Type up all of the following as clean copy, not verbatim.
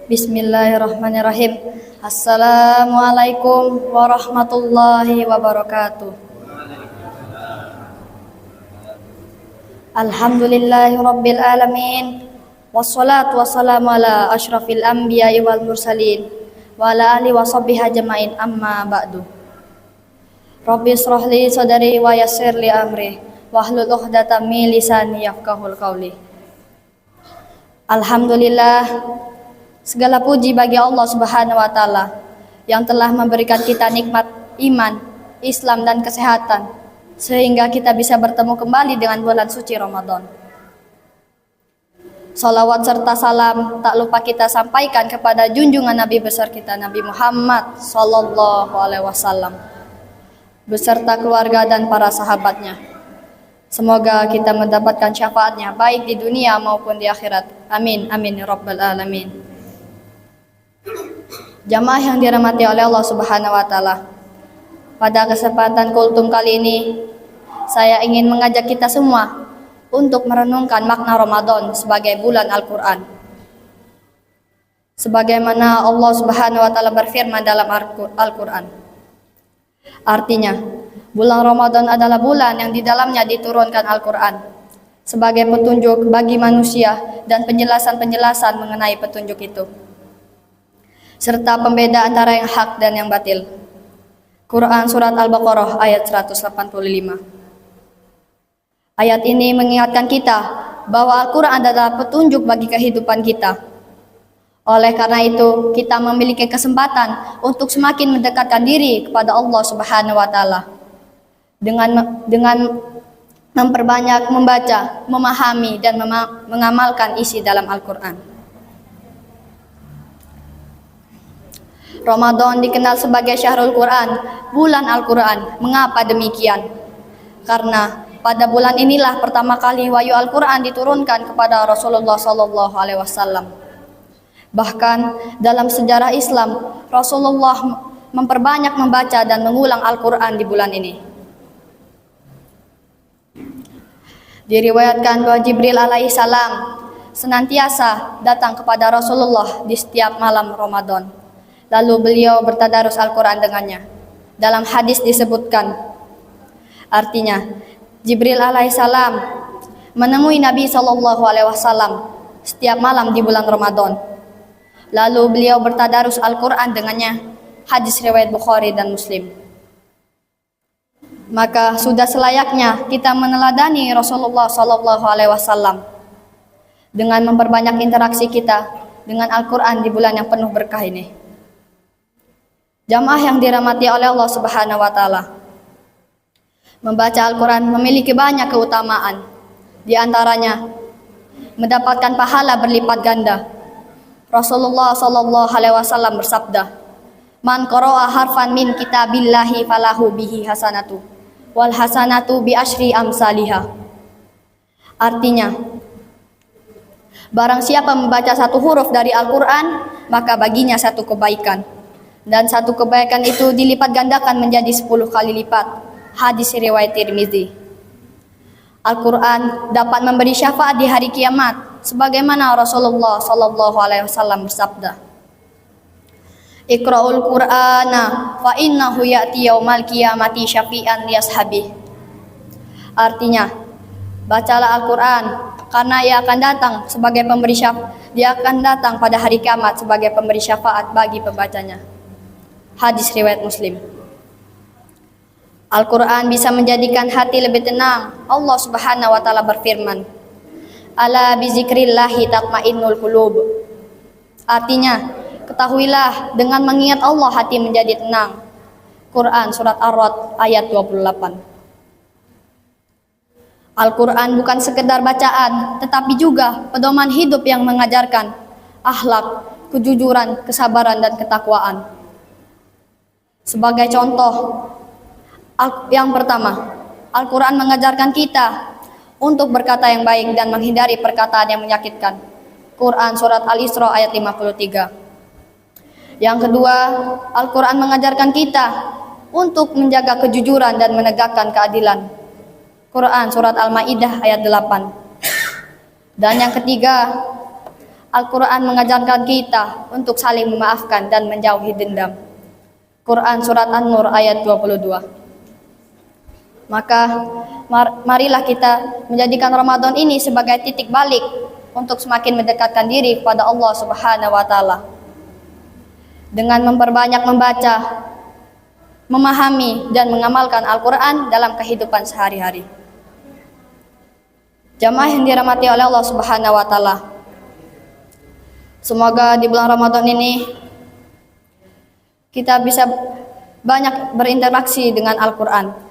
Bismillahirrahmanirrahim. Assalamualaikum warahmatullahi wabarakatuh. Alhamdulillahi rabbil alamin. Wassalatu wassalamu ala asyrafil anbiya'i wal mursalin wa ala alihi wa sahbihi ajmain, amma ba'du. Rabbi israh li sadri wa yassir li amri wahlul 'uqdatam min lisani yafqahul qawli. Alhamdulillah, segala puji bagi Allah Subhanahu wa taala yang telah memberikan kita nikmat iman, Islam dan kesehatan sehingga kita bisa bertemu kembali dengan bulan suci Ramadan. Salawat serta salam tak lupa kita sampaikan kepada junjungan Nabi besar kita, Nabi Muhammad sallallahu alaihi wasallam beserta keluarga dan para sahabatnya. Semoga kita mendapatkan syafaatnya baik di dunia maupun di akhirat. Amin amin ya rabbal alamin. Jamaah yang dirahmati oleh Allah Subhanahu wa taala. Pada kesempatan kultum kali ini, saya ingin mengajak kita semua untuk merenungkan makna Ramadan sebagai bulan Al-Qur'an. Sebagaimana Allah Subhanahu wa taala berfirman dalam Al-Qur'an. Artinya, bulan Ramadan adalah bulan yang di dalamnya diturunkan Al-Qur'an sebagai petunjuk bagi manusia dan penjelasan-penjelasan mengenai petunjuk itu, serta pembeda antara yang hak dan yang batil. Quran Surat Al-Baqarah ayat 185. Ayat ini mengingatkan kita bahwa Al-Quran adalah petunjuk bagi kehidupan kita. Oleh karena itu, kita memiliki kesempatan untuk semakin mendekatkan diri kepada Allah Subhanahu wa taala dengan memperbanyak membaca, memahami dan mengamalkan isi dalam Al-Quran. Ramadan dikenal sebagai Syahrul Quran, bulan Al-Quran. Mengapa demikian? Karena pada bulan inilah pertama kali wahyu Al-Quran diturunkan kepada Rasulullah SAW. Bahkan dalam sejarah Islam, Rasulullah memperbanyak membaca dan mengulang Al-Quran di bulan ini. Diriwayatkan bahwa Jibril alaihissalam senantiasa datang kepada Rasulullah di setiap malam Ramadan. Lalu beliau bertadarus Al-Quran dengannya. Dalam hadis disebutkan, artinya Jibril alaihissalam menemui Nabi SAW setiap malam di bulan Ramadan. Lalu beliau bertadarus Al-Quran dengannya. Hadis riwayat Bukhari dan Muslim. Maka sudah selayaknya kita meneladani Rasulullah SAW dengan memperbanyak interaksi kita dengan Al-Quran di bulan yang penuh berkah ini. Jamaah yang dirahmati oleh Allah Subhanahu wa taala. Membaca Al-Quran memiliki banyak keutamaan. Di antaranya mendapatkan pahala berlipat ganda. Rasulullah sallallahu alaihi wasallam bersabda, "Man qara'a harfan min kitabillahi falahu bihi hasanatu wal hasanatu bi asyri amsalihha." Artinya, barang siapa membaca satu huruf dari Al-Quran, maka baginya satu kebaikan. Dan satu kebaikan itu dilipat gandakan menjadi 10 kali lipat. Hadis riwayat Tirmizi. Al-Quran dapat memberi syafaat di hari kiamat, sebagaimana Rasulullah SAW bersabda, "Iqra'ul Qur'ana fa innahu ya'ti yaumal qiyamati syafi'an li ashabihi." Artinya, bacalah Al-Quran karena ia akan datang sebagai pemberi syafaat. Dia akan datang pada hari kiamat sebagai pemberi syafaat bagi pembacanya. Hadis riwayat Muslim. Al-Quran bisa menjadikan hati lebih tenang. Allah Subhanahu wa taala berfirman, "Ala bizikrillahi tatmainnul qulub." Artinya, ketahuilah dengan mengingat Allah hati menjadi tenang. Quran Surat Ar-Ra'd ayat 28. Al-Quran bukan sekedar bacaan, tetapi juga pedoman hidup yang mengajarkan akhlak, kejujuran, kesabaran, dan ketakwaan. Sebagai contoh, yang pertama, Al-Quran mengajarkan kita untuk berkata yang baik dan menghindari perkataan yang menyakitkan. Quran Surat Al-Isra ayat 53. Yang kedua, Al-Quran mengajarkan kita untuk menjaga kejujuran dan menegakkan keadilan. Quran Surat Al-Ma'idah ayat 8. Dan yang ketiga, Al-Quran mengajarkan kita untuk saling memaafkan dan menjauhi dendam. Quran Surat An-Nur ayat 22. Maka marilah kita menjadikan Ramadan ini sebagai titik balik untuk semakin mendekatkan diri kepada Allah Subhanahu wa Ta'ala, dengan memperbanyak membaca, memahami, dan mengamalkan Al-Quran dalam kehidupan sehari-hari. Jamaah yang dirahmati oleh Allah Subhanahu wa Ta'ala, semoga di bulan Ramadan ini kita bisa banyak berinteraksi dengan Al-Quran.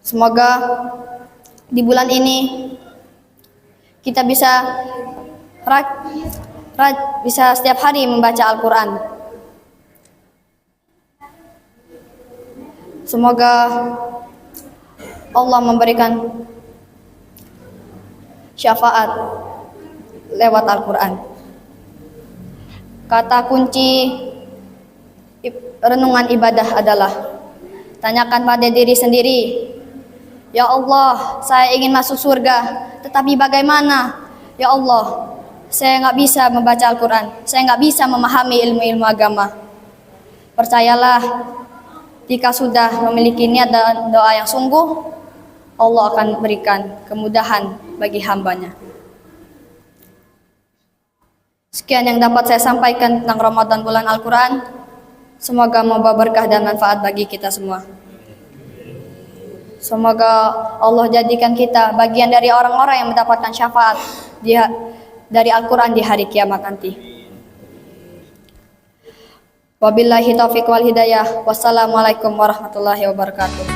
Semoga di bulan ini kita bisa setiap hari membaca Al-Quran. Semoga Allah memberikan syafaat lewat Al-Quran. Kata kunci renungan ibadah adalah tanyakan pada diri sendiri, ya Allah, saya ingin masuk surga, tetapi bagaimana? Ya Allah, saya nggak bisa membaca Al-Quran, saya nggak bisa memahami ilmu-ilmu agama. Percayalah, jika sudah memiliki niat dan doa yang sungguh, Allah akan berikan kemudahan bagi hambanya. Sekian yang dapat saya sampaikan tentang Ramadan bulan Al-Quran. Semoga membawa berkah dan manfaat bagi kita semua. Semoga Allah jadikan kita bagian dari orang-orang yang mendapatkan syafaat dari Al-Quran di hari kiamat nanti. Wabillahi taufiq wal hidayah. Wassalamualaikum warahmatullahi wabarakatuh.